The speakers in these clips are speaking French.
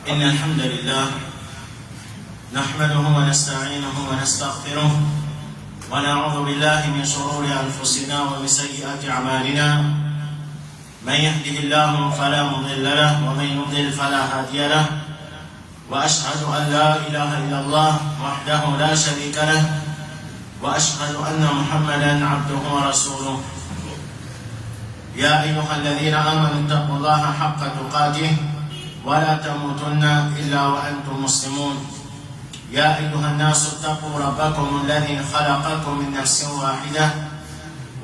إن الحمد لله نحمده ونستعينه ونستغفره ونعوذ بالله من شرور أنفسنا ومن سيئات أعمالنا. من يهده الله فلا مضل له ومن يضلل فلا هادي له، وأشهد أن لا إله إلا الله وحده لا شريك له، وأشهد أن محمدا عبده ورسوله. يا أيها الذين آمنوا اتقوا الله حق تقاته ولا تموتن إلا وأنتم مسلمون. يا أيها الناس اتقوا ربكم الذي خلقكم من نفس واحدة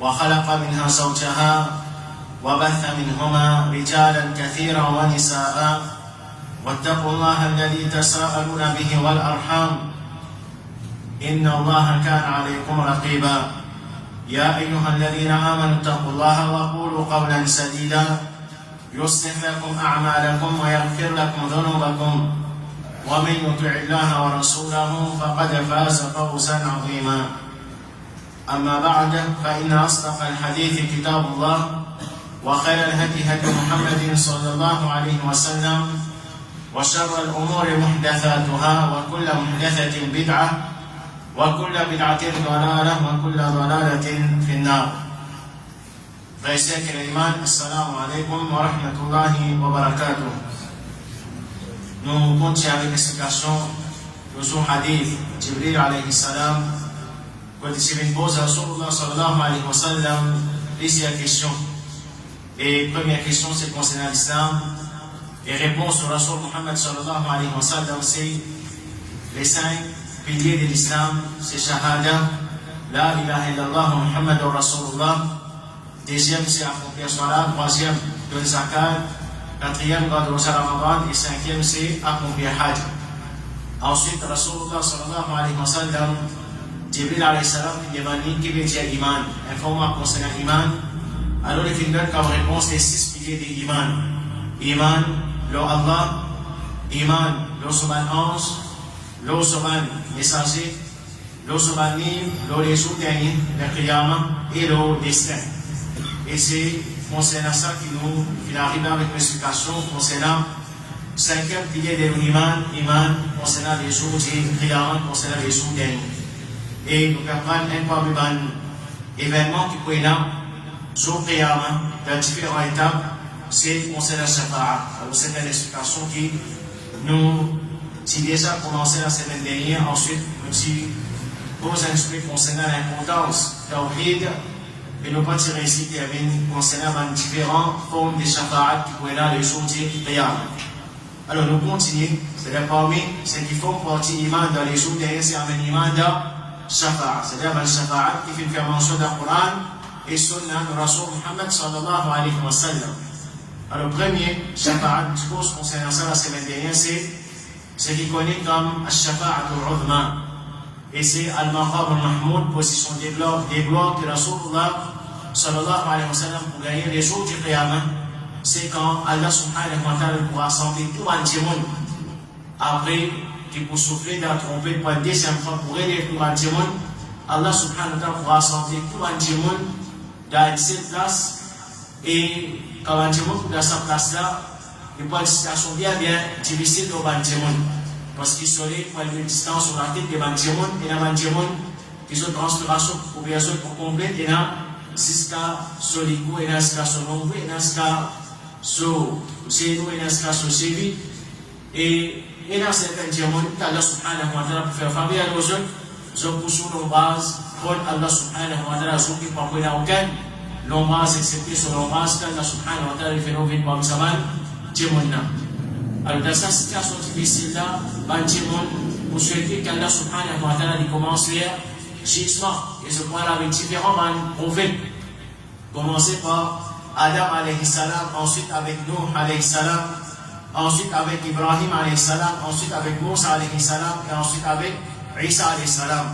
وخلق منها زوجها وبث منهما رجالا كثيرا ونساء، واتقوا الله الذي تساءلون به والأرحام إن الله كان عليكم رقيبا. يا أيها الذين آمنوا اتقوا الله وقولوا قولا سديدا يصلح لكم أعمالكم ويغفر لكم ذنوبكم، ومن يطع الله ورسوله فقد فاز فوزا عظيما. أما بعد، فإن أصدق الحديث كتاب الله، وخير الهدي هدي محمد صلى الله عليه وسلم، وشر الأمور محدثاتها، وكل محدثة بدعة، وكل بدعة ضلالة، وكل ضلالة في النار. Frères et sœurs l'Iman, assalamu alaikum wa rahmatullahi wa barakatuh. Nous continuons avec l'explication de ce hadith Jibril alayhi salam. Quand il pose à Rasulullah sallallahu alayhi wa sallam plusieurs questions. Et première question, c'est concernant l'islam. Et réponse au Rasul Muhammad sallallahu alayhi wa sallam, c'est les 5 piliers de l'islam, c'est shahada, la ilaha illallah Muhammadur Rasulullah. Deuxième, c'est accomplir salat. Troisième, donner zakat. Quatrième, garder le Ramadan. Et cinquième, c'est accomplir hajj. Ensuite, Rasulullah sallallahu alayhi wa sallam, Jibril alayhi salam, il demande qui veut dire iman. Informe-moi concernant iman. Alors, il finit comme réponse les 6 piliers de iman. Iman, le Allah. Iman, le Subhan ange. Le Subhan messager. Le Subhan le jour dernier, le Qiyamah et le destin. Et c'est concernant ça que nous arrivons avec une explication concernant le 5e pilier de l'iman, concernant les jours du Qiyamah, concernant les jours derniers. Et nous comprenons un peu d'événements qui peut être là, sur Qiyamah, dans différentes étapes, c'est concernant la Shafa'a. Alors c'est une explication qui nous a déjà commencé la semaine dernière. Ensuite, nous pose un explication concernant l'importance de Tawhid. Et nous pouvons tirer ici qu'il y avait concernant différentes formes de shafa'at qui pouvaient là les jours du Qiyamah. Alors nous continuons, c'est-à-dire parmi ceux qui font partie iman dans les jours derniers, c'est un iman de shafa'at, c'est-à-dire un shafa'at qui fait faire mention d'un Coran et Sunnah de Rasul Muhammad sallallahu alayhi wa sallam. Alors le premier shafa'at, discours concernant ça la semaine dernière, c'est ce qui connaît comme al-shafa'at al-udhma. Et c'est Al-Maqam al-Mahmoud, position des gloires que Rasulullah sallallahu alayhi wa sallam pour gagner les jours du Qiyamah. C'est quand Allah subhanahu wa ta'ala pourra rassembler tout entier monde. Après qu'il pour souffler dans la trompette pour la deuxième fois pour aider tout entier monde, Allah subhanahu wa ta'ala pourra rassembler tout entier monde dans cette place. Et quand entier monde dans sa place là, il peut avoir une situation bien difficile pour entier monde. Parce qu'ils sont là pour une distance sur la tête des Bandiamon et la Bandiamon qui ont transpiration pour bien sûr pour compléter et là, c'est ce cas sur les coups et là, c'est ce cas sur l'ombre et là, c'est ce cas sur ses nous et là, c'est ce cas sur ses vies. Et là, c'est un diamant qu'Allah subhanahu wa ta'ala pour faire famille à nos jeunes, ils ont poussé l'ombrage, pour Allah subhanahu wa ta'ala, ils ont pris par là aucun, l'ombrage excepté sur l'ombrage qu'Allah subhanahu wa ta'ala fait nos vies par Saman, diamant. Alors dans cette situation difficile-là, pour souhaiter qu'Allah subhanahu wa ta'ala commence hier, gisement, et ce point-là avec différents prophètes. Commencer par Adam alayhi salam, ensuite avec Nuh alayhi salam, ensuite avec Ibrahim alayhi salam, ensuite avec Moussa alayhi salam, et ensuite avec Isa alayhi salam.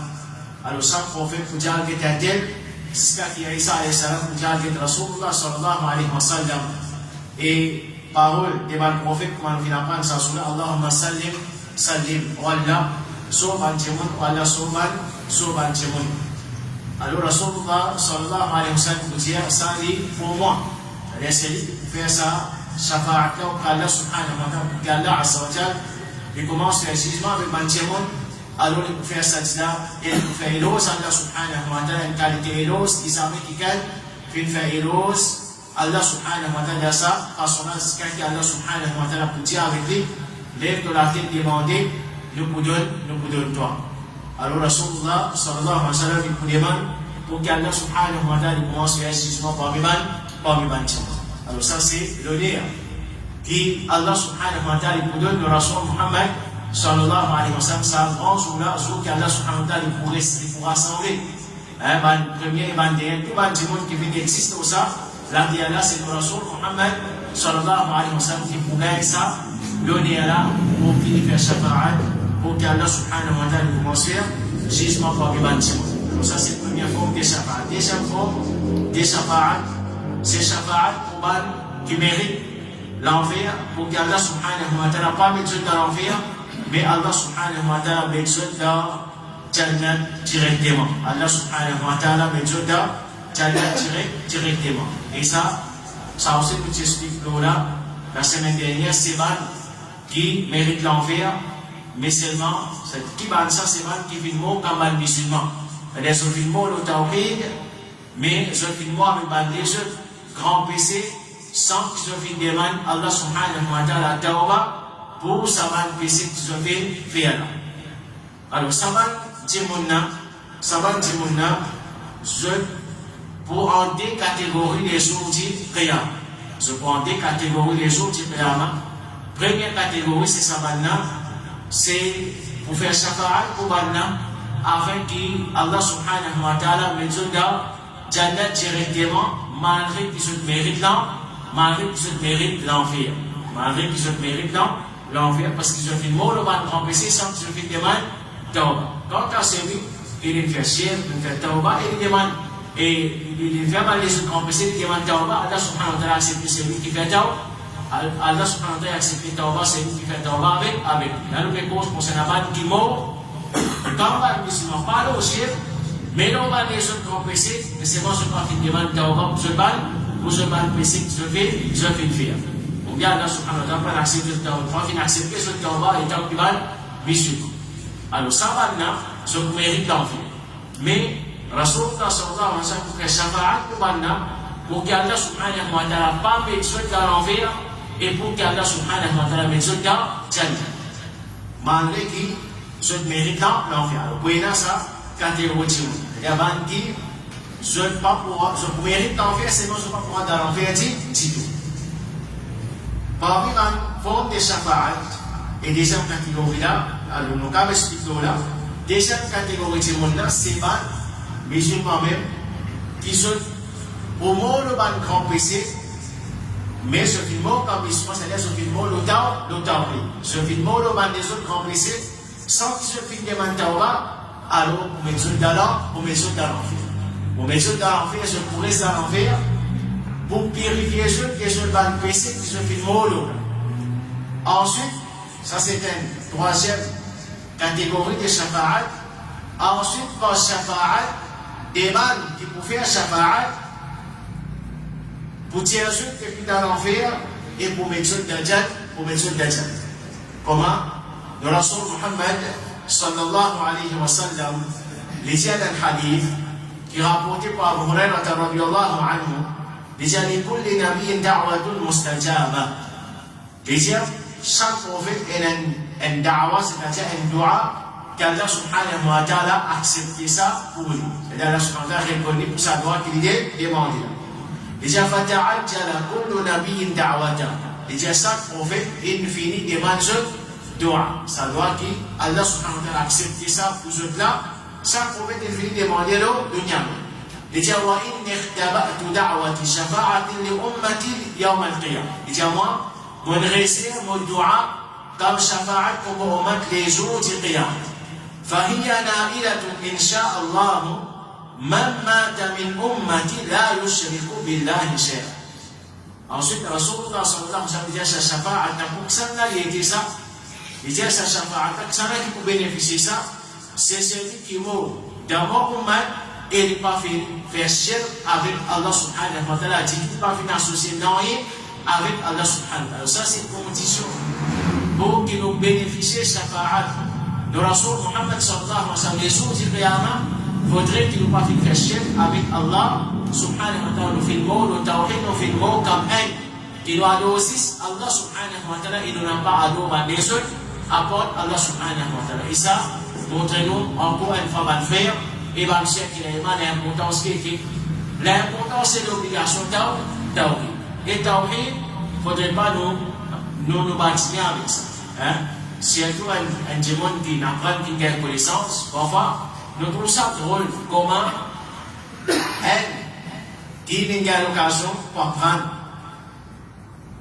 Alors chaque prophète peut dire qu'il était un tel, jusqu'à Isa alayhi salam peut dire qu'il était Rasulullah sallallahu alayhi wa sallam. Et parole des prophètes, comme on vient d'apprendre ça sur Allahumma sallim, sallim, wallah, sauve antimun, wallah sauve antimun. Alors Rasulullah sallallahu alayhi wa sallam vous dire ça dit pour moi. C'est-à-dire c'est lui qui fait ça shafa'at là pour Allah subhanahu wa ta'ala, pour qu'Allah azza wa jal, il commence le jugement avec Bantiamon, alors il peut faire sajda, et il peut faire éloge Allah subhanahu wa ta'ala, une qualité éloge, il savait qu'il fait faire éloge, Allah subhanahu wa ta'ala, ça, parce qu'on a ce qu'Allah subhanahu wa ta'ala peut dire avec lui, lève de la tête, demander, nous vous donne toi. Alors Rasulullah sallallahu alayhi wa sallam, il vous demande, pour qu'Allah subhanahu wa ta'ala commence le jugement parmi Bantiamon. Alors ça c'est l'honneur qui Allah subhanahu wa ta'ala nous donne le Rasul Muhammad sallallahu alayhi wa sallam, ça grand jour-là, jour qu'Allah subhanahu wa ta'ala pour rassembler. Premier, dernier, tout le monde qui vient d'exister au ça, là c'est le Rasul Muhammad sallallahu alayhi wa sallam qui pourrait ça, l'honneur là, pour qu'il fasse shafa'at, pour qu'Allah subhanahu wa ta'ala commence à faire jugement parmi Bantiamon. Donc ça c'est la première forme de shafa'at. Deuxième forme de shafa'at, c'est shafa'at pour qui mérite l'enfer, pour qu'Allah subhanahu wa ta'ala pas mettre dans l'enfer, mais Allah subhanahu wa ta'ala mettre dans Jannat directement. Allah subhanahu wa ta'ala mettre dans Jannat directement. Et ça aussi que tu expliques là, la semaine dernière, c'est mal qui mérite l'enfer, mais seulement, qui va ça, c'est mal qui vit mot comme un musulman. C'est-à-dire, je vis mot le tawhid, mais je vis mot avec des autres grands péchés, sans qu'ils se demandent Allah subhanahu wa ta'ala tawba pour savoir péché qu'ils se fait là. Alors, savoir Djimouna, je pour en deux catégories les jours du Qiyam. Je prends en deux catégories les jours du Qiyam. Première catégorie, c'est Sabanna, c'est pour faire shafa'at pour Banna, afin qu'Allah subhanahu wa ta'ala mette dans Jannat directement, malgré qu'ils se méritent là. Malgré qu'ils se méritent l'enfer. Malgré qu'ils se méritent l'enfer, parce qu'ils ont fait mot le ban grand péché sans qu'ils se fait demande tauba. Quand à celui, il fait chier, il fait tauba, et il demande, et il fait mal les autres grands péchés, il demande tauba, Allah subhanahu wa ta'ala accepte celui qui fait tauba. Allah subhanahu wa ta'ala accepte tauba, c'est lui qui fait tauba avec lui. Là, nous réponse pour ce nabat qui mort, quand on va le musulman parle au chef, mais non, on va les autres grands péchés, mais c'est bon, je crois qu'il demande tauba pour ce ban. Pour ce mal péché que je fais faire. On vient Allah subhanahu wa ta'ala accepter le tawba, il accepter ce tawba et tant qu'il va musulman. Alors ça maintenant, je mérite l'enfer. Mais Rasulullah sallallahu alayhi wa sallam pour que shafa'at pour maintenant, pour qu'Allah subhanahu wa ta'ala pas mette ce dans l'enfer et pour qu'Allah subhanahu wa ta'ala mette ce dans Jannah. Malgré qu'il se mérite l'enfer. Alors pour ça, catégorie. Il y a bandi. Je mérite l'enfer, c'est moi je ne peux pas pouvoir dans l'enfer du tout. Parmi la forme de shafa'at et deuxième catégorie là, alors nous avons expliqué là, deuxième catégorie de monde là, c'est les musulmans même qui sont au moins le grand péché, mais ce film comme musulman, c'est-à-dire ce film l'autorité. Ce film le des autres grands péchés, sans qu'ils se filment de tawba, alors on met ça dans l'enfer. On met ça dans l'enfer, je pourrais ça dans l'enfer, pour purifier ceux qui sont dans le péché, qui se filment. Ensuite, ça c'est une troisième catégorie de shafa'at. Ensuite, par shafa'at, des man qui pour faire shafa'at, pour tirer ceux qui sont dans l'enfer et pour mettre ceux dans Jannah. Comment? Le Rasul Muhammad sallallahu alayhi wa sallam, les un hadith qui est rapporté par Abu Hurairah radiyallahu anhu, disait لكل نبي دعوة مستجابة. Disait chaque prophète a une da'wa, c'est-à-dire un dua qu'Allah subhanahu wa ta'ala a accepté ça pour lui. C'est-à-dire Allah subhanahu wa ta'ala reconnaît pour sa dua qu'il est demandé. Disait فَتَعَجَّلَ كُلُّ نَبِيٍّ دَعْوَتَهُ. Disait chaque prophète il finit demande ce dua. Sa dua qui Allah subhanahu wa ta'ala a accepté ça pour ce là. Chaque prophète il finit demander le dunya. Disait وَإِنِّ اخْتَبَأْتُ دَعْوَةِ شَفَاعَةٍ لِأُمَّتِي يَوْمَ الْقِيَامَةِ. Disait moi, mon récit, mon dua, comme shafa'at pour mon ummat les jours du qiyam. فَهِيَ نَائِلَةٌ إِنْ شَاءَ اللَّهُ مَنْ مَاتَ مِنْ أُمَّتِي لَا يُشْرِكُ بِاللَّهِ شَيْئًا. Ensuite, Rasulullah sallallahu alayhi wa sallam disait sa shafa'at pour ça, il dit ça. Il dit sa shafa'at, ça qui peut bénéficier ça, c'est celui qui meurt dans mon ummat et il n'a pas fait shirk avec Allah subhanahu wa ta'ala. Il n'a pas fait associer avec Allah subhanahu wa ta'ala. Alors ça c'est une condition pour que nous bénéficions de shafa'at de Rasul Muhammad sallallahu alayhi wa sallam. Les jours du Qiyamah, faudrait que nous pas faire shirk avec Allah subhanahu wa ta'ala. Nous filmons, nous tawhid, nous filmons comme un qui doit aller aussi Allah subhanahu wa ta'ala, il ne n'a pas à nous les autres apporte Allah subhanahu wa ta'ala. Et ça, montrez-nous encore une fois à le faire. Et bien, monsieur, qui a l'importance qui est. L'importance, c'est l'obligation tawhid. Et tawhid, il ne faudrait pas nous bâtir avec ça. Hein? Surtout un démon qui n'apprend qu'une gagne connaissance, parfois, nous trouvons ça drôle. Comment elle, qui n'a l'occasion pour apprendre.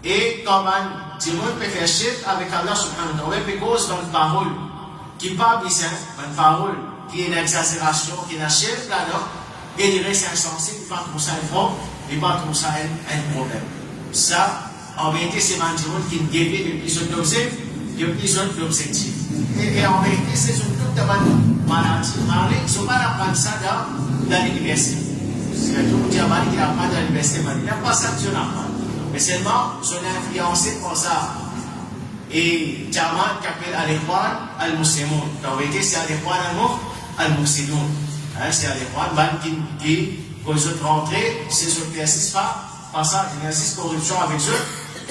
Et comment Dieu peut faire shirk avec Allah subhanahu wa ta'ala, parce dans une parole qui parle bien, une parole qui est une exagération, qui est une shirk là-dedans, et il reste insensé, il ne va pas trouver ça un problème, il ne va pas trouver ça un problème. Ça, en vérité, c'est un Dieu qui est dévié depuis son objectif. Et en vérité, c'est une toute maladie. Ils ne sont pas apprendre ça dans l'université. C'est tout le monde qui apprend dans l'université, il n'y a pas ça que Dieu n'apprend. Mais seulement, je l'ai influencé pour ça. Et Jaman qui appelle Al-Ikhwan al-Muslimun. En vérité, c'est Al-Ikhwan al-Muslimun. C'est Al-Ikhwan qui, quand ils sont rentrés, c'est ce qui n'existe pas, ça, il n'existe corruption avec eux.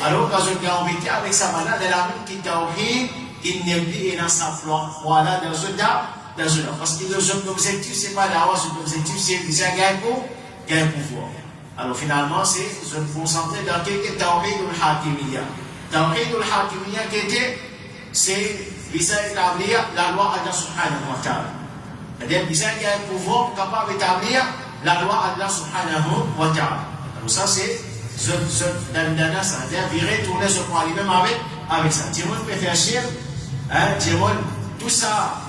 Alors, quand ils ont invité avec sa manade, elle a mis qui tawhid, qui n'est plus dans sa foi. Voilà, dans ce cas. Parce que l'objectif, ce n'est pas d'avoir cet objectif, c'est déjà gagner pouvoir. Alors finalement, c'est se concentrer dans quelques tawhid al-hakimiyya. Tawhid al-hakimiyya qui était, c'est bisa établir la loi Allah subhanahu wa ta'ala. C'est-à-dire, bisa qui a un pouvoir capable d'établir la loi Allah subhanahu wa ta'ala. Alors ça, c'est dans ça. C'est-à-dire, virer, tourner ce point lui-même avec ça. Tout le monde peut faire chier, tout le monde, tout ça,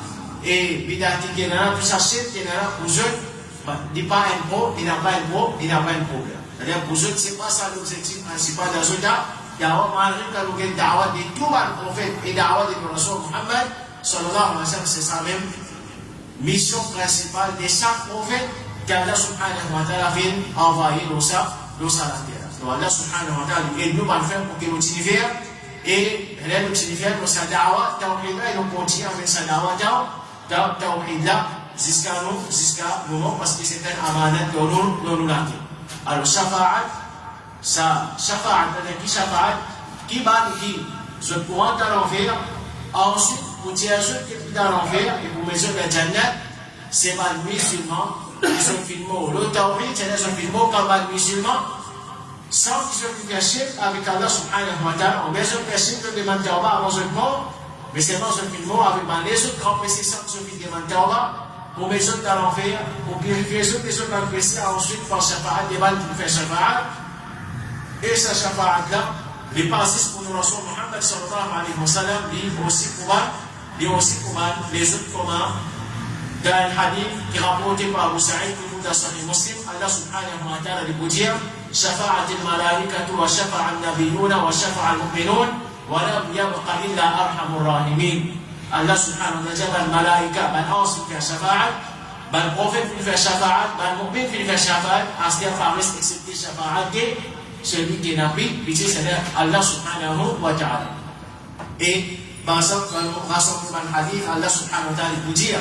et bidati qui est là, tout ça, chier qui est là, pour eux, il n'a pas un pro, il n'a pas un problème. C'est-à-dire, pour eux, ce n'est pas ça l'objectif principal dans ce cas. Il y a malgré que nous avons da'wah de tout le prophète et da'wah de Rasul Muhammad, sallallahu alayhi wa sallam, c'est sa même mission principale de chaque prophète qu'Allah subhanahu wa ta'ala vient envoyer dans sa terre. Donc Allah subhanahu wa ta'ala aide nous à le faire pour que nous t'unifère et nous t'unifère dans sa da'wah, tawhid là, et nous continuons avec sa da'wah, tawhid là, jusqu'à moment, parce que c'est un amanat dont nous l'avons. Alors, shafa'at, qui va nous dire, je pourrais dans l'enfer, ensuite, pour tirer ceux qui sont dans l'enfer, et pour mesure de la Jannat, c'est pas le musulman, ils sont filmés, le tawhid, c'est un filmé comme le musulman, sans qu'ils se cachent avec Allah subhanahu wa ta'ala, on met se cacher que des mantawa avant ce mort, mais c'est pas ce filmé avec les autres grands péchés sans se faire des mantawa, pour mes autres dans l'enfer, pour purifier ceux qui sont dans le péché, ensuite par shafa'at, des balles qui font shafa'at, et sa shafa'at-là, les passes pour nous, Rasul Muhammad sallallahu alayhi wa sallam, livre aussi pour les autres communs, dans un hadith qui est rapporté par Abu Sa'id, qui nous dans Sahih Muslim, Allah subhanahu wa ta'ala lui dire, shafa'at al-malaikatu wa shafa'a al-nabiyuna wa shafa'a al-mu'minun, wa lam yabqa illa arhamur rahimin. Allah subhanahu wa ta'ala, malaika, ange qui fait shafa'at, le prophète qui fait shafa'at, le mu'min qui fait shafa'at, en ce qui est excepté shafa'at, celui qui est nabi, c'est-à-dire Allah subhanahu wa ta'ala. Et dans ce hadith, Allah subhanahu wa ta'ala vous dire,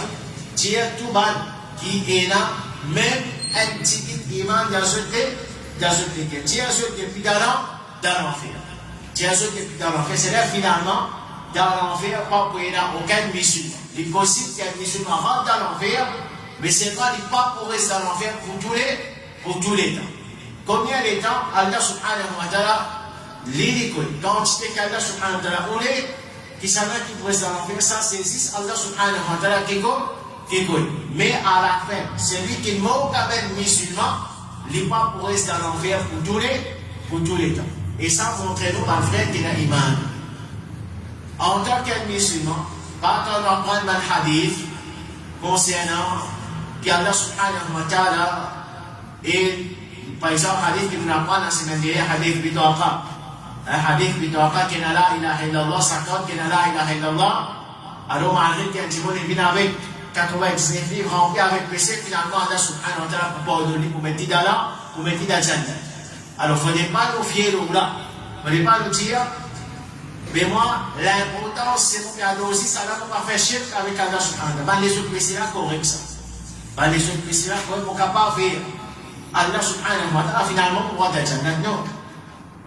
tout le monde qui est là, même un petit iman dans ce cas, Dieu ceux qui est dans l'enfer. Dieu ceux qui est dans l'enfer, c'est-à-dire finalement, dans l'enfer, pas pour aucun musulman. Il est possible qu'un musulman rentre dans l'enfer, mais ce n'est pas pour rester dans l'enfer pour tous les temps. Combien de temps Allah subhanahu wa ta'ala l'école, quantité qu'Allah subhanahu wa ta'ala voulait, qui savait qu'il pourrait rester dans l'enfer, ça c'est juste Allah subhanahu wa ta'ala qui connaît. Mais à la fin, celui qui est mort comme musulman, il n'est pas pour rester dans l'enfer pour tous les temps. Et ça montre-nous par le frère qui a iman. En tant que musulman, quand on apprend un hadith concernant qu'Allah subhanahu wa ta'ala et par exemple, hadith qui nous apprend dans la semaine dernière, hadith bitaqa. Hadith bitaqa qui n'a la ilaha illallah, 50 qui n'a la ilaha illallah. Alors, malgré qu'il y a un timon qui vient avec 99 livres remplis avec péché, finalement, Allah subhanahu wa ta'ala pour pardonner, pour mettre dans la Jannah. Alors, il ne faut pas nous fier là. On n'est pas nous dire, mais moi, l'importance, c'est mon cadeau aussi, ça là, on va faire shirk avec Allah subhanahu wa ta'ala. Les autres précis là, correct ça. Les autres précis là, correct, on est capable de faire Allah subhanahu wa ta'ala, finalement, pour voir des jannat. Non.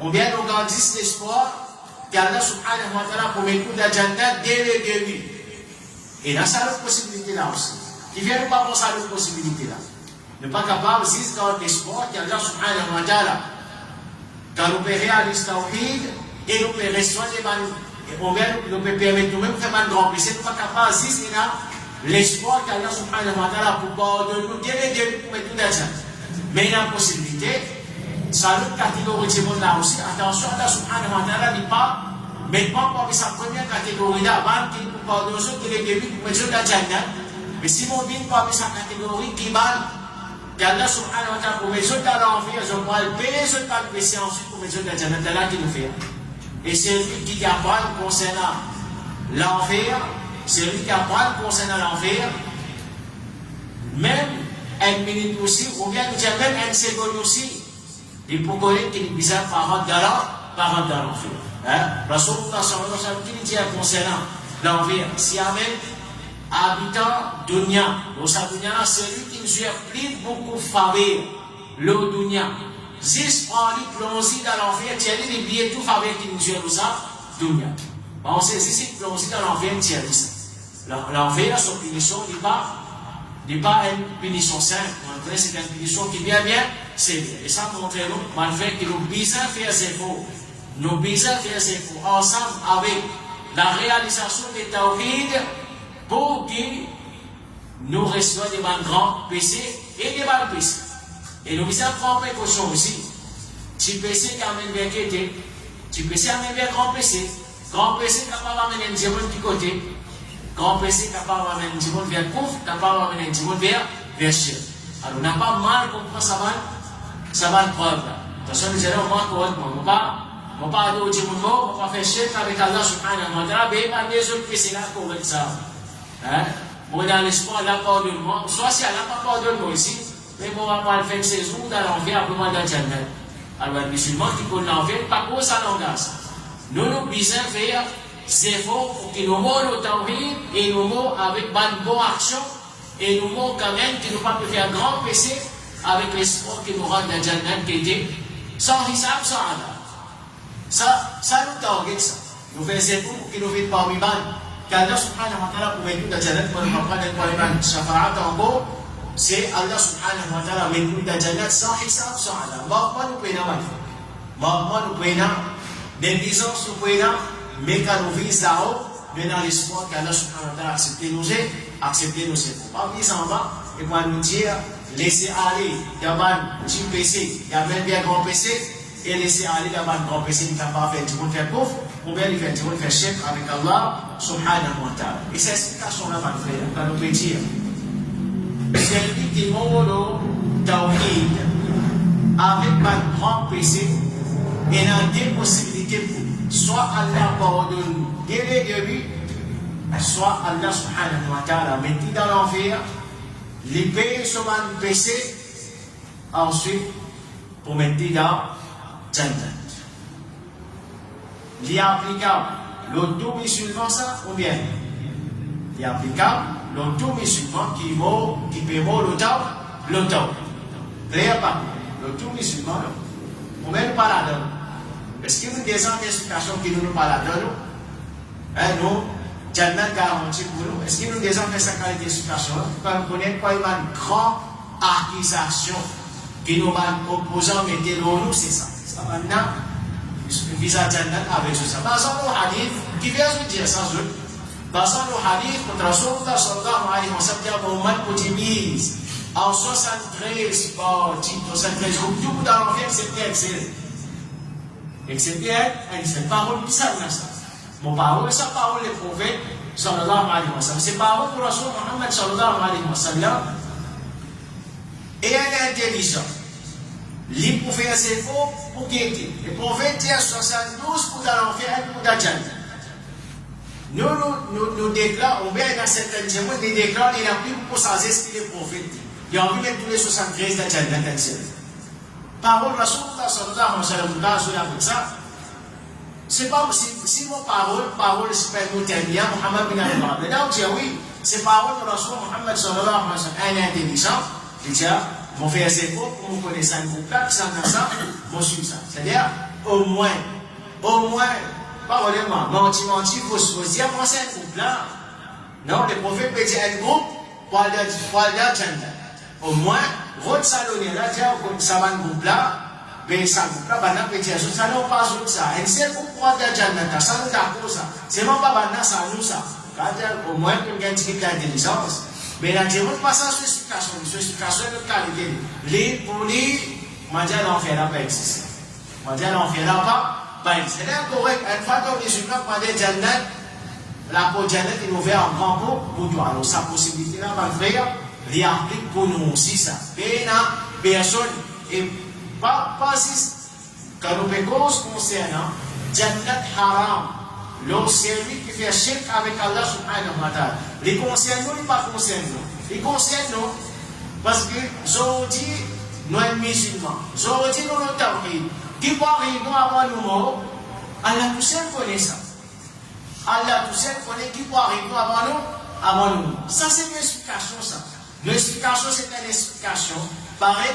On vient nous grandir l'espoir qu'Allah subhanahu wa ta'ala pour mettre la jannat dès le début. Et là, ça a une possibilité là aussi. Qui vient nous pas penser à une possibilité là. Ne pas capable aussi de garder l'espoir qu'Allah subhanahu wa ta'ala, quand nous peut réaliser tawhid, et nous peut recevoir des bannes, et on vient nous peut permettre nous-mêmes de faire un grand plaisir, nous ne pas capable aussi de là l'espoir qu'Allah subhanahu wa ta'ala pour pardonner nous dès le début pour mettre tout la jannat. Mais il y a une possibilité. Ça l'autre catégorie de monde là aussi. Attention, Allah subhanahu wa ta'ala dit pas, mais pas pour sa première catégorie là, avant qu'il nous pardonne que les débuts pour mettre la jannat. Mais si mon bien pas sa catégorie qui bat, qu'Allah subhanahu wa ta'ala pour mettre dans l'enfer, je dois le payer, je dois le payer ensuite pour mettre la jannat, c'est là qu'il nous fait. Et c'est lui qui apprend concernant l'enfer, c'est lui qui apprend concernant l'enfer, même une minute aussi, ou bien nous dire même une seconde aussi. Et pour connaître qu'il est bizarre par an dans l'enfer. Rasulullah sallallahu alayhi wa sallam qui dit concernant l'enfer, si amène habitant dunya, dans sa dunya, c'est lui qui nous a pris beaucoup de faveur, le dunya. Si on lui plonge dans l'enfer, tu as dit les billets tout faveur qui nous a ça, dunya. On sait si c'est plongé dans l'enfer, tu as dit ça. L'enfer, son punition, n'est pas une punition simple. C'est une punition qui vient bien, c'est bien. Et ça montre nous, malgré que nous besoin faire ses faux. Nous besoin faire ses faux ensemble avec la réalisation des tawhid pour que nous restions des grands péchés et des bons péchés. Et nous besoin prendre précaution aussi. Si péché qui amène bien quitté, si péché amène bien grand péché capable d'amener un diable du côté. Grand péché capable d'amener un diable vers couvre, capable d'amener un diable vers chien. Alors, on n'a pas mal compris ça va preuve. Attention, nous allons voir correctement. On ne va pas aller au diable, on va faire chien avec Allah subhanahu wa ta'ala, mais pas les autres péchés là correct ça. Bon, dans l'espoir, Allah pardonne-moi. Soit si Allah pas pardonne-moi ici, mais on va pas le faire ces jours dans l'enfer, après moi dans le jannat. Alors, les musulmans qui connaissent l'enfer, pas pour ça langage. Nous besoin faire des efforts pour que nous mourons au tawhid et nous mourons avec une bonne action et nous mourons quand même que nous ne pouvons pas faire un grand péché avec l'espoir que nous rendons dans jannat qui était sans hisab, sans adab. Ça nous target ça. Nous faisons des efforts pour que nous fassions parmi ban. Qu'Allah subhanahu wa ta'ala pour mettre dans jannat pour nous prendre dans le ban. Shafa'at en gros, c'est Allah subhanahu wa ta'ala mettre nous dans jannat sans hisab, sans adab. Moi nous pouvons moi nous pouvons négligence nous pouvons mais quand nous visons là-haut, nous avons l'espoir qu'Allah subhanahu wa ta'ala accepte nos efforts. Pas vise en bas et pour nous dire, laissez aller, il y a un petit PC, il y a même bien grand PC, et laissez aller, il y a un grand PC qui ne peut pas faire du monde faire pauvre, ou bien il fait du monde faire chef avec Allah subhanahu wa ta'ala. Et cette explication-là, mon frère, quand nous pouvons dire, c'est lui qui mourut le tawhid avec un grand PC, et il y a deux possibilités pour nous. Soit Allah pardonne dès le début, soit Allah subhanahu wa ta'ala met dans l'enfer, les paye sur un péché, ensuite pour mettre dans Jannat. Il est applicable le tout musulman ça ou bien il est applicable le tout musulman qui peut mourir le temps. Clair pas? Le tout musulman, on ne met pas là-dedans. Est-ce que nous avons des explications qui nous parlent de nous? Nous, Jannat garanti pour nous. Est-ce que nous avons déjà fait cette qualité d'explication? Quand nous connaissons pas une grande accusation qui nous opposant mettez nous, c'est ça. Ça maintenant, visa Jannat avec tout ça. Dans le hadith, qui vient nous dire ça, dans le hadith, notre Rasulullah sallallahu alayhi wa sallam, Muhammad Koutimiz, en 73 parties, 73 groupes, tout dans l'enfer, c'était excellent. Excepté cette parole qui ça. Mon parole, sa parole des prophètes, sallallahu alayhi wa sallam. C'est parole pour Rasul Muhammad sallallahu alayhi wa sallam. Et elle est intelligente. Les prophètes, c'est faux pour qui était. Les prophètes disent 72 pour dans l'enfer et pour dans le Jannat. Nous déclarons, on met dans certains témoins, nous déclarons, il a plus pour ça, c'est ce qu'il est prophète. Il a envie de mettre tous les 73 dans le Jannat. Parole Rasulullah sallallahu alayhi wa sallam, avec ça, C'est pas, si mon parole s'appelle Moutemia, Mohammed bin Abdullah. Mais là, on dit oui, c'est parole de Rasul Mohammed sallallahu alayhi wa sallam, un intelligent, il dit, mon frère c'est faux, pour me connaître un groupe là, qui s'en a ça, mon suivre ça. C'est-à-dire, au moins, pas vraiment, menti, faut dire, moi c'est un groupe là. Non, le prophète peut dire un groupe, pour aller à Jannah. Au moins, votre salonnier là, ça va un groupe là, mais ça groupe là, banana peut dire, ça n'a pas ça. Un seul groupe pour aller à Jannah, ça nous d'accord ça. C'est même pas banana, ça nous ça. Au moins, qu'on gagne l'intelligence. Mais la diamant pas ça sur l'explication de qualité. Les pour les, moi dire l'enfer là pas exister. Moi dire l'enfer là pas exister. C'est correct. Une fois que les humains prennent des Jannah, la peau Jannah est ouverte en grand pot pour toi. Alors sa possibilité là, ma frère, il applique pour nous aussi ça. Et là, personne et pas si quand nous pécons concernant Jannah haram. L'homme celui qui fait shirk avec Allah subhanahu wa ta'ala. Les concerne nous, pas concerne nous. Les concerne nous, parce que aujourd'hui, nous sommes musulmans. Aujourd'hui, nous sommes tawhid. Qui va arriver avant nous morts, Allah tout seul connaît ça. Allah tout seul connaît qui va arriver avant nous. Ça, c'est une explication, ça. L'explication, c'est une explication. Pareil,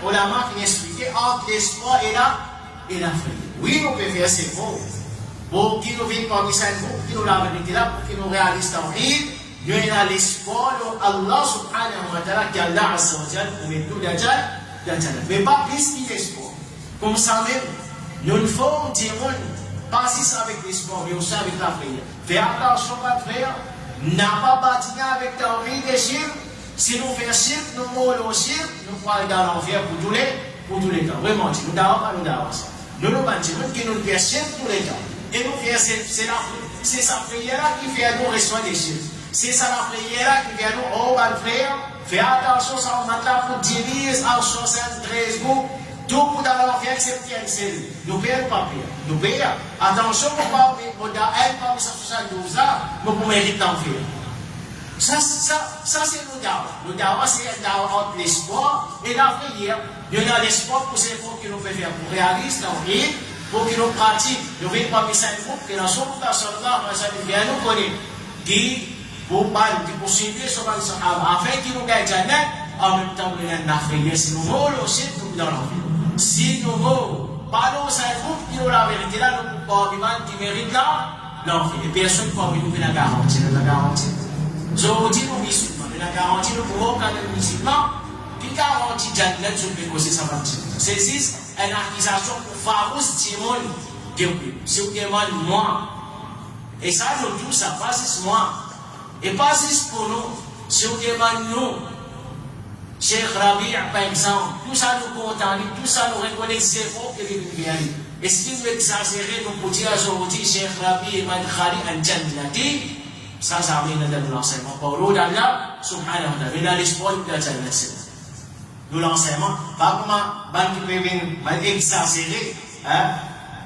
on a marqué une explication entre l'espoir et la foi. Oui, on peut faire, c'est faux. Pour qui nous viennent parmi ça, pour qui nous la vérité là, pour qui nous réalisent tawhid, nous avons l'espoir de Allah subhanahu wa ta'ala, qui Allah azza wa jal, pour mettre nous d'Ajal. Mais pas plus qu'il l'espoir. Comme ça même, nous ne faisons dire, pas si ça avec l'espoir, mais aussi avec la prière. Fais attention, ma frère, n'a pas bâti avec tawhid et shirk. Si nous faisons shirk, nous mourons shirk, nous pourrons aller dans l'enfer pour tous les temps. Vraiment, nous n'avons pas ça. Nous nous bâtissons qui nous fait shirk tous les temps. Et nous faisons, c'est sa prière qui fait nous recevoir des choses. C'est ça la prière qui fait nous, oh, mon frère, fais attention, ça va maintenant pour divise en 73 groupes. Tout pour dans l'enfer, accepter un seul. Nous payons pas prière. Nous payons. Attention, pour pas, pour dans un parmi 172 ans, nous pouvons mériter l'enfer. Ça, c'est nos dawa. Nos dawa, c'est un dawa entre l'espoir et la prière. Il y a l'espoir pour ces efforts que nous pouvons faire pour réaliser l'enfer. Pour que nous pratiquions, nous venons parmi ces groupes que la Rasulullah sallallahu alayhi wa sallam vient nous connaître, qui pour suivre sur le Sahaba, afin qu'ils nous gagnent Jannah, en même temps nous avons l'affaire. Si nous mourons aussi, nous dans l'enfer. Si nous mourons, pas dans ces groupes qui ont la vérité là, nous ne pouvons pas qui méritent l'enfer. Et personne parmi nous la garantie. Aujourd'hui, nous musulmans, la garantie, nous pouvons quand même musulmans, qui garantit Jannah sur le côté ça va dire. C'est une accusation pour farouche Timon, si vous demandez moi. Et ça, nous tout ça, pas juste moi. Et pas juste pour nous. Si vous demandez nous, Cheikh Rabi, par exemple, tout ça nous contente, tout ça nous reconnaît les efforts que nous viennent. Est-ce qu'il veut exagérer nous pour dire aujourd'hui, Cheikh Rabi et Madkhali en Jannati? Ça vient dans l'enseignement. Pour d'Allah, subhanahu wa ta'ala, il a l'espoir de la Jannati. Nous l'enseignement, pas comment qui peut exagérer,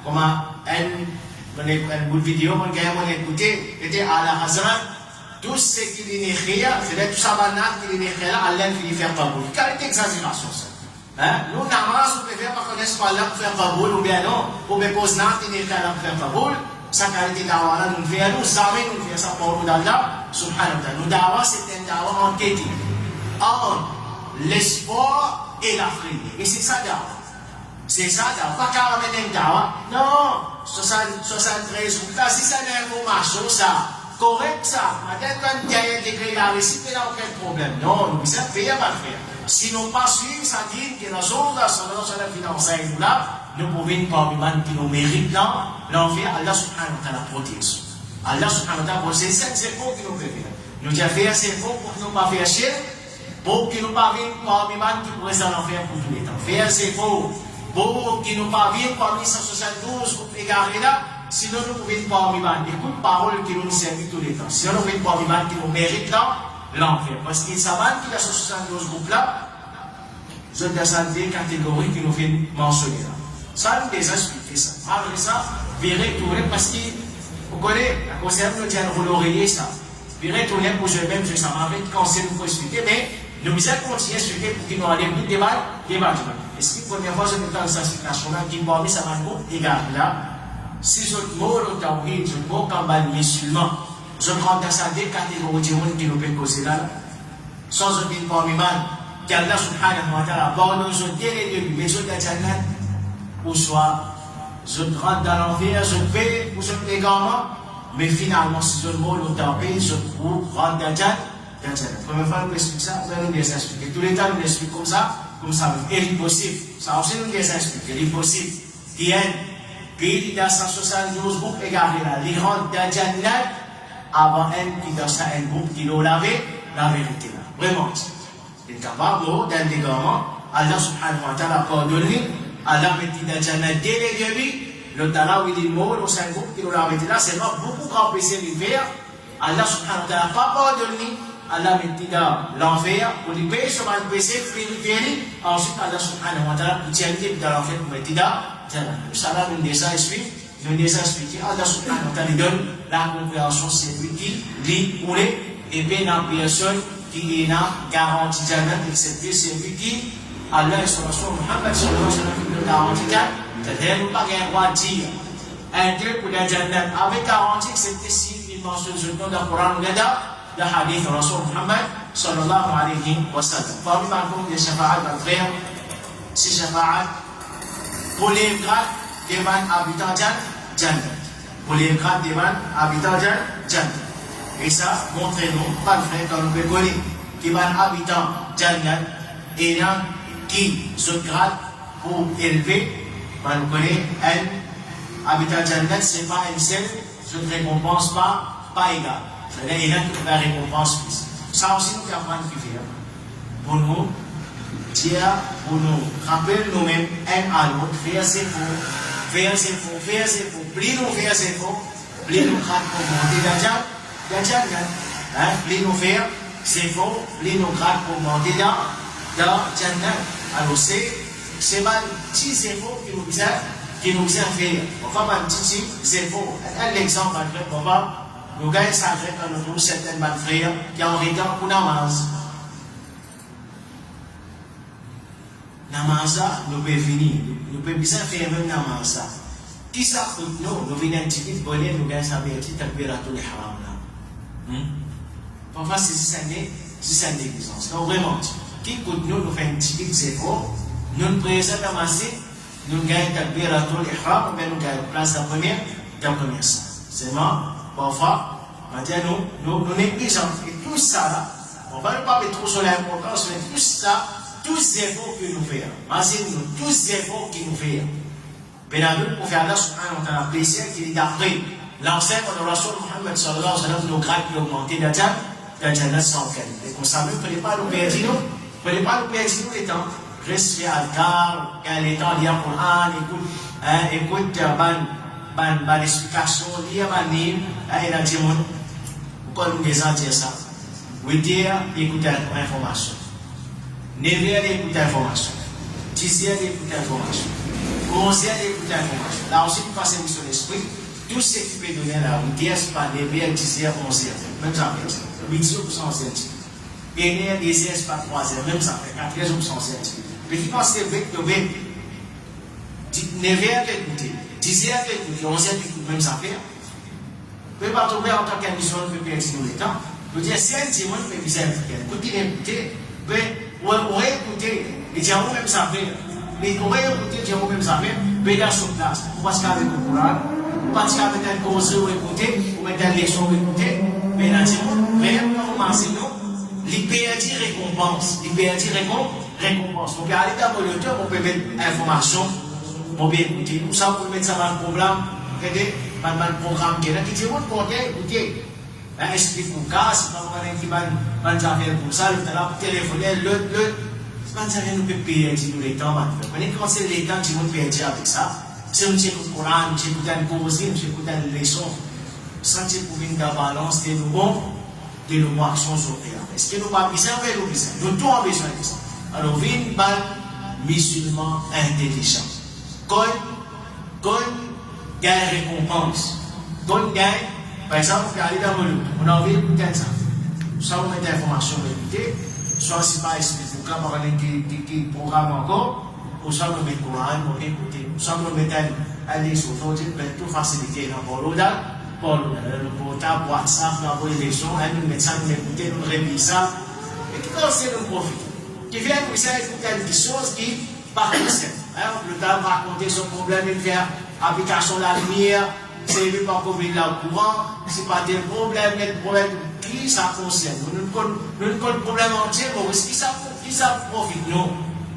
comment une bonne vidéo, mon gars, on écouté, était à la Hazran, tout ce qui est écrit, c'est tout ça, qui est écrit là, Allah finit faire pas boule. Quelle exagération ça? Nous, namaz, on peut faire pas connaître pas là pour faire pas boule, ou bien non, on peut poser là, qui est écrit là pour faire pas boule. Ça, qualité d'awa, nous faisons, nous jamais nous faisons ça pour nous d'Allah, subhanahu wa ta'ala. Nous d'awa, c'est un dawa entêté. L'espoir et la prière. Et c'est ça dawa. C'est ça dawa. Pas qu'à ramener un dawa. Non. 73 ou là, si ça n'est information, ça. Correct ça. Maintenant, quand il y a un degré là, il n'y a aucun problème. Non, nous disons, payer pas faire. Si nous pas suivre, ça dit que la zone là, ça la finance nous là, nous pouvons pas nous qui nous méritent là, l'enfer, Allah subhanahu wa ta'ala protège. Allah subhanahu wa ta'ala protège. C'est ces efforts qui nous fait faire. Nous devons faire ces efforts pour ne pas faire chier. Pour qu'ils nous parviennent parmi qui pourraient s'en faire pour tous les temps. Faire ces efforts pour qu'ils nous parviennent parmi 172 groupes égarés là, sinon nous pouvons parmi écoute parole qui nous servent tous les temps. Sinon nous pouvons parmi qui nous méritent là, l'enfer. Parce qu'ils savent qu'il y a 172 groupes là, je descends des catégories qui nous viennent mentionner là. Ça nous déjà expliqué ça. Malgré ça, virer tourner parce qu'il vous connaissez, la concerne nous dit à l'oreiller ça. Virer tourner pour je-même, je sais pas avec conseil nous expliquer, mais nous allons continuer à expliquer pour qu'il nous ait plus de débat. Est-ce que la première fois, je me dans cette situation-là, qui m'a mis ça va nous égarer là, si je mot le tawhid, je mot comme un musulman, je prends dans sa deux catégories de monde qui nous peut causer là, sans aucune forme humaine, qu'Allah subhanahu wa ta'ala, pardonne je dès les débuts, mais je dis à ou soit je rentre dans l'enfer, je paie pour ce égarement, mais finalement, si je mot le tawhid, je rentre dans la première fois, nous expliquons ça, nous allons bien s'expliquer. Tous les temps, nous l'expliquons comme ça, et l'impossible. Ça aussi, nous bien s'expliquer. L'impossible. Qui est, qui dans 172 groupes égarés là, les rentrent dans Jannat, avant elle, qui dans ça, un groupe qui l'a lavé, la vérité là. Vraiment. Il est capable d'un égarement, Allah subhanahu wa ta'ala pardonné, Allah met dans Jannat dès les débuts, le talent où il est mort, au sein groupe qui l'a lavé là, c'est pas beaucoup grand péché l'hiver. Allah subhanahu wa ta'ala pas pardonné. Allah met dans l'enfer, pour lui payer sur un péché, purifier, ensuite Allah subhanahu wa ta'ala, il tient dans l'enfer, pour mettre dans Inch'Allah, nous déjà expliqué, Allah subhanahu wa ta'ala donne la compréhension, c'est lui qui lit ou les, et bien la personne qui est là, garantie Jannat, excepté c'est lui qui, Allah et son Rasul Muhammad sallallahu alayhi wa sallam, qui garantit Jannat, c'est-à-dire, nous pas qu'un droit de dire, un tel pour la Jannat, avec garantie, excepté si il mentionne ce nom dans le Coran, le hadith Rasul Muhammad sallallahu alayhi wa sallam. Parmi les shafa'at dans le frère, c'est shafa'at pour les grades des habitants de Jannat. Pour les grades des habitants de Jannat. Et ça, montrez-nous, pas le frère, quand nous pouvons connaître, qui sont habitants de Jannat, et là, qui se grade pour élever, nous connaissons, un habitant de Jannat, ce n'est pas un seul, je ne récompense pas égal. C'est-à-dire, il y a qui la récompense plus. Ça aussi, nous avons appris à faire. Pour nous, dire, pour nous rappeler nous-mêmes, un à l'autre, faire ses faux, plus nous faire ses faux, plus nous grade pour monter dans Jannat. Plus nous faire ses faux, plus nous grade pour monter dans Jannat. Alors, c'est pas un petit effort qui nous a fait. On va un petit effort. Un exemple, on va. Nous gagnons ça quand nous trouvons certains frères qui ont été pour namaz. Namaz, nous pouvons finir. Nous pouvons bien faire même namaz. Qui ça coûte nous? Nous venons un petit peu de nous gagnons ça bien, petit takbiratul ihram. Parfois, c'est ça négligence. Donc vraiment, qui coûte nous faire un petit peu d'effort? Nous présentons namaz, nous gagnons takbiratul ihram, mais nous gagnons place la première salle. C'est moi. Parfois, nous négligeons. Et tout ça, là, on ne va pas mettre trop sur l'importance, mais tout ça, tous les efforts que nous faisons, imaginez-nous, tous les efforts que nous faisons. Benadou, pour faire Allah subhanahu wa ta'ala, plaisir qu'il est d'après l'enseignement de Rasul Muhammad sallallahu alayhi wa sallam, nos grades qui augmentent dans Jannat sans qualité. Et qu'on savait, il ne fallait pas nous perdre les temps. Reste fait Al-Kar, quand les temps lire le Coran, écoute, ban explication, lire ban livre, et la dit, pourquoi nous les dire ça? Oui, dire, écouter l'information. 9h d'écouter l'information. 10h d'écouter l'information. 11h d'écouter l'information. Là aussi, vous passez sur l'esprit, tout ce qui peut donner là, vous dites, c'est pas 9h, 10h, 11h. Même ça fait. 8% scientifique. 1h, 10h, c'est pas 3h. Même ça fait 4h scientifique. Mais qui pense que vous devez 9h d'écouter. 10h d'écouter, 11h d'écouter, même ça fait. Vous ne pouvez pas trouver en tant qu'émission, vous pouvez perdre le temps. Vous dites, si un témoin peut vous écouter, vous aurez écouté, et dire, vous même ça fait. Mais vous aurez écouté, dire, vous même ça fait, mais dans sur place. Vous passez avec le Coran, vous passez avec un conseil, vous écoutez, vous mettez une leçon, vous écoutez, mais là, réellement, vous m'enseignez, l'IPRD récompense. l'IPRD récompense. Donc, à l'état de l'auteur, on peut mettre information, on peut écouter. Pour ça, on peut mettre ça dans le programme, regardez, dans le programme qui est là, qui dit, vous comptez, écoutez. Explique-vous, c'est pas moi qui va faire pour ça, le talent pour téléphoner, c'est pas ça nous peut payer les temps, quand c'est les temps qui vont payer avec ça, c'est nous écoutons le Coran, nous écoutons une cause, nous écoutons une leçon, sans que pour une balance de nos bons, de nos actions sur terre. Est-ce que nous pas besoin de nous besoin? Nous tous avons besoin de ça. Alors, vin bal musulman intelligent. Quand gagne récompense, quand gagne. Par exemple, on a envie d'écouter ça. Soit on met des informations à écouter, soit si pas expliqué pour qu'on qui programme encore, ou soit on met le Coran, on peut écouter, soit on met l'élection. Donc, il peut tout faciliter dans le portable, WhatsApp, dans l'élection, nous médecins nous écouter, nous réviser ça. Et qui commence à nous profiter. Qui vient nous écouter des choses qui par exemple, le temps raconter son problème, il fait application de la lumière, c'est lui pas couvrir le courant, c'est pas des problèmes, mais le problème qui ça concerne. Nous ne connaissons pas le problème entier, mais qui ça profite, nous.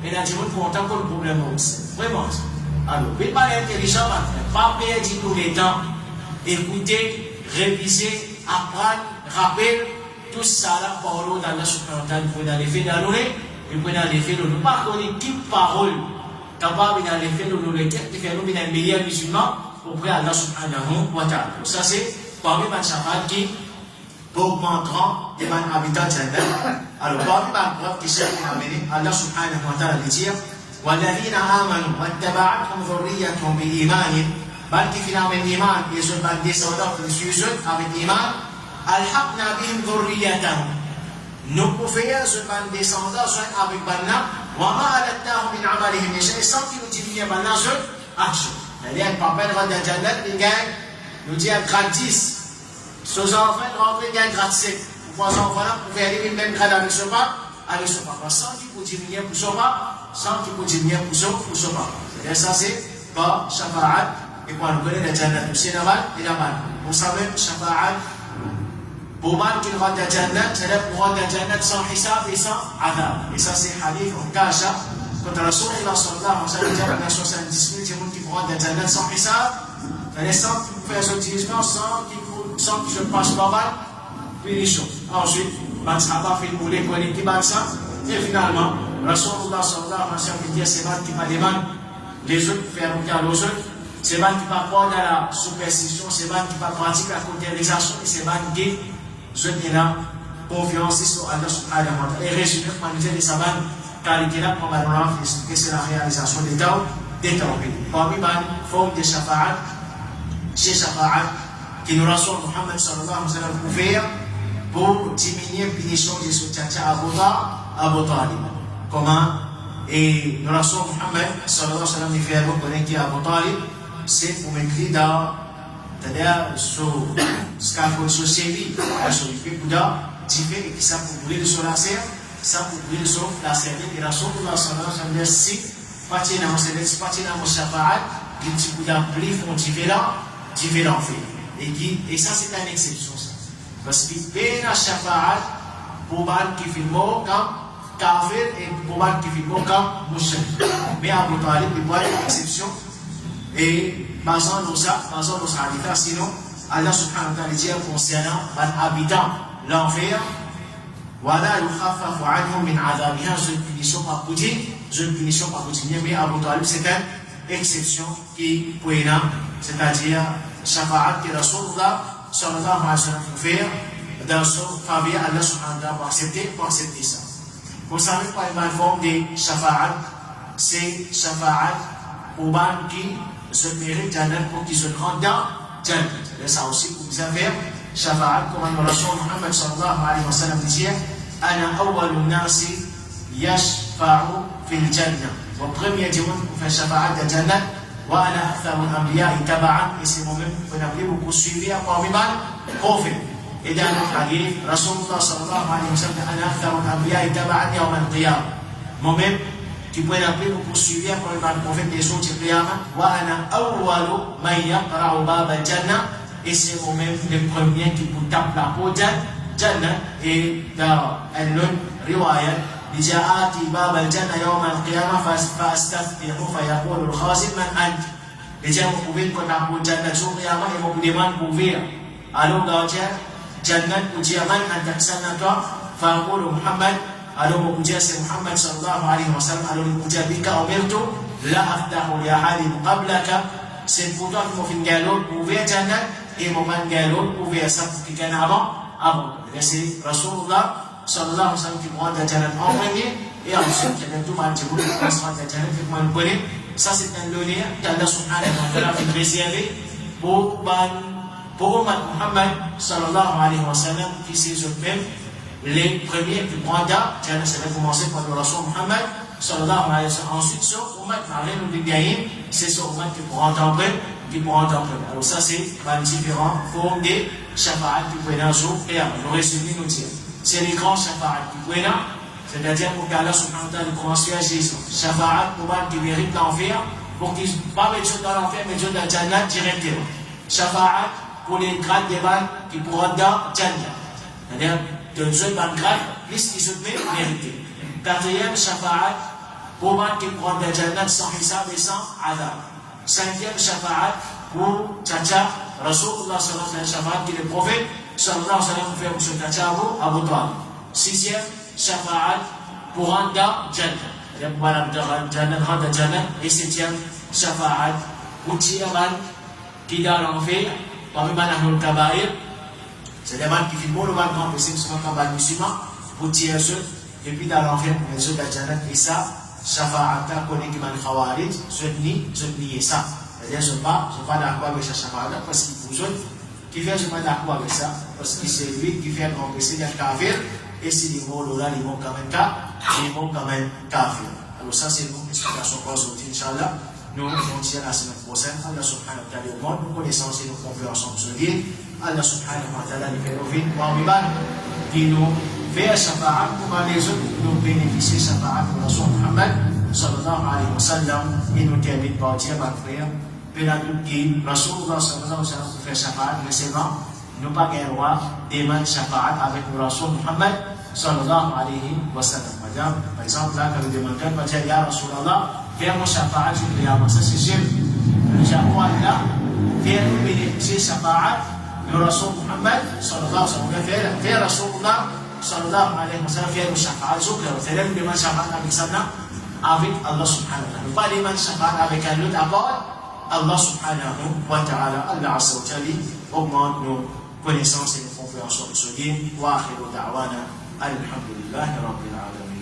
Et nous disons content que le problème aussi. Vraiment. Alors, mais pas l'intelligent, pas perdre tout le temps, écouter, réviser, apprendre, rappeler, tout ça là, par l'eau dans la subhanahu pour dans les faits d'annoncer. Et puis dans les faits, nous pas connaître qui parole capable dans les faits de nous les têtes qui fait nous bien meilleur musulman auprès Allah subhanahu wa ta'ala. Ça c'est parmi les shafa'at qui augmenteront les habitants de Jannah. Alors parmi les preuves qui sont amenées, Allah subhanahu wa ta'ala dit والذين آمنوا واتبعتهم ذريتهم بإيمان بل كفنا من إيمان يزول بعد سوداء في السجود avec إيمان ألحقنا بهم ذريتهم nous pouvons se descendre avec Banna, Wama alatnahu min amalihim min shay, sans qu'il nous diminue Banna sur action. C'est-à-dire, papa rentre dans Jannat, il gagne, nous dit gratis. Ses enfants rentrent, ils gagnent gratis. Pour vos enfants là, vous pouvez aller même grade avec ce papa, sans qu'il vous diminue pour ce papa, sans qu'il vous diminue pour ce papa. C'est-à-dire, ça c'est pas shafa'at, et quand nous connaissons la Jannat, c'est normal et normal. Vous savez, shafa'at, pour man qui rentre dans Jannat, c'est-à-dire pour rentrer dans Jannat sans hisab et sans adab. Et ça c'est hadith en kasha. Quand Rasulullah sallallahu alayhi wa sallam a 70 000 gens qui rentrent dans Jannat sans hisab, c'est-à-dire sans qu'ils fassent sortir, sans qu'ils se passent pas mal, puis les choses. Ensuite, man sahaba fait pour les connaître qui bat ça, et finalement, Rasulullah sallallahu alayhi wa sallam dit c'est man qui va demander les autres faire regarder aux autres. C'est man qui va prendre la superstition, c'est man qui va pratiquer la containerisation, et c'est man qui je dis là, confiance sur Allah subhanahu wa ta'ala. Et résumé, comme nous disons, les savants, qualité là, comme on a expliqué, c'est la réalisation des temps. Parmi les formes de shafa'at, c'est shafa'at qui nous rassure Muhammad sallallahu alayhi wa sallam pour faire, pour diminuer la punition de ce tchatcha Abu Talib. Comment? Et nous rassure Muhammad sallallahu alayhi wa sallam de faire reconnaître Abu Talib, c'est pour m'écrire dans c'est-à-dire ce qu'a fait sur série, sur le fait et qui ça pour brûler sur la serre, ça pour brûler sur la serre. Et la chose pour la serre, si partie dans mon shafa'at, qui dit que la pluie font différents faits. Et ça c'est une exception. Parce que bien la shafa'at, pour mal qui fait mort comme kafir et pour mal qui fait mort comme mushrik. Mais à Abu Talib, il y a une exception. Et basant nos hadiths, sinon Allah subhanahu wa ta'ala dit concernant les habitants l'enfer, voilà yukhaffafu anhum min adhabiha, je ne punition pas pour dire, mais Abu Talib c'est une exception qui peut être, c'est-à-dire shafa'at que Rasulullah sallallahu alayhi wa sallam peut faire dans son faveur, Allah subhanahu wa ta'ala pour accepter ça. Vous savez par une forme de shafa'at, c'est shafa'at pour les qui se mérite Jannat pour qu'ils se rendent dans Jannat. Ça aussi, pour vous avez shafa'at, comme le Rasul Muhammad sallallahu alayhi wa sallam dit, Ana awwalun nasi yashfa'u fil Jannah. Au premier dimanche, pour faire shafa'at dans Jannat, wa ana aktharul anbiya'i taba'an, et c'est moi-même qui peux appeler beaucoup suivi à parmi les prophètes. Et dans le hadith, Rasulullah sallallahu alayhi wa sallam, ana aktharul anbiya'i taba'an yawm al-qiyam. Moi-même, qui peut appeler pour poursuivre pour le prophète des jours du Qiyamah, wa ana awwalu man yaqra'u bab al-jannah, et c'est moi-même le premier qui peut taper la porte Jannah. Et dans une riwaya, il dit ati bab al-jannah yawm al-qiyamah fa astaftihu fa yaqulu al-khazin man ant. Il dit vous pouvez qu'on a pour Jannah jour Qiyamah et vous demande pour ouvrir. Alors dans Jannah vous dit man anta sanata fa yaqulu Muhammad. Alors vous dites c'est Muhammad sallallahu alayhi wa sallam. Alors vous dites bika umirtu la aftahu li ahadin qablaka, c'est pour toi qu'il faut faire galop pour ouvrir Jannah et moment galop pour ouvrir ça pour quelqu'un avant. C'est Rasulullah sallallahu alayhi wa sallam qui prend Jannah en premier et ensuite il y a tout le monde qui prend Jannah qui prend le premier. Ça c'est un donné qu'Allah subhanahu wa ta'ala a réservé pour Muhammad sallallahu alayhi wa sallam qui c'est eux-mêmes les premiers qui prendront Jannah. Ça va commencer par le Rasul Muhammad sallallahu alayhi wa sallam. Ensuite, ce ummat, Marlène ou Bigaïm, c'est ce ummat qui pourra entendre. Alors ça, c'est différentes formes de shafa'at qui pourraient dans le et le résumé nous dire. C'est les grands shafa'at qui pourraient dans, c'est-à-dire pour qu'Allah subhanahu wa ta'ala commence à Jésus. Shafa'at pour voir qui mérite l'enfer, pour qu'ils ne pas mettre dans l'enfer, mais dans la Jannah directement. Shafa'at pour les grades des balles qui pourront dans Jannah. C'est-à-dire, de ceux dans le grade, plus qu'ils se mériter. Quatrième, shafa'at pour voir qui pourront dans Jannah sans hisab et sans adab. Cinquième shafa'at pour Tchacha, Rasulullah sallallahu alayhi wa sallam, qui est le prophète sallallahu alayhi wa sallam, fait M. Tchacha Abu Talib. Sixième shafa'at pour Anda Jannah. Il pour Anda Jannah. Et septième shafa'at pour Tiyaman qui dans l'enfer, parmi Manahul Kabair, c'est des man qui font le mal grand péché, qui sont en bas musulman, pour tirer ceux, et puis dans l'enfer pour les autres de Jannah, et ça, shafa'ata connaît qui m'a khawarij, je nie ça. C'est-à-dire, je ne suis pas d'accord avec sa shafa'ata, parce qu'il vous autres, qui fait, je ne suis pas d'accord avec ça, parce que c'est lui qui fait un grand péché, il y a kafir, et c'est les mots là, ils vont quand même kafir. Alors ça, c'est une explication pour aujourd'hui, Inch'Allah. Nous, on tient la semaine prochaine. Allah subhanahu wa ta'ala, au monde, nous connaissons et nous compréhensions sur lui. Allah subhanahu wa ta'ala, nous fait nos vies, qui nous fait shafa'at pour les autres, nous bénéficier shafa'at pour Rasul Muhammad sallallahu alayhi wa sallam, et nous termine par dire, ma frère, Pénadout qui, Rasulullah sallallahu alayhi wa sallam, fait shafa'at, mais c'est bon, nous pas qu'un roi, demande shafa'at avec le Rasul Muhammad sallallahu alayhi wa sallam. Par exemple, là, quand nous demandons, on va dire, Ya Rasulallah, fais mon shafa'at, je prie à moi, ça c'est sûr. J'avoue Allah, fais nous bénéficier shafa'at, le Rasul Muhammad sallallahu alayhi wa sallam, fais Rasulullah sallallahu alayhi wa sallam, fais le shafa'at, c'est-à-dire nous demandons shafa'at avec ça, avec Allah subhanahu wa ta'ala. Pas demander shafa'at avec un autre, à part Allah subhanahu wa ta'ala. Allah azza wa jalla augmente nos connaissances et nos compréhensions de ce din. Wa akhiru da'wana alhamdulillahi rabbil alamin.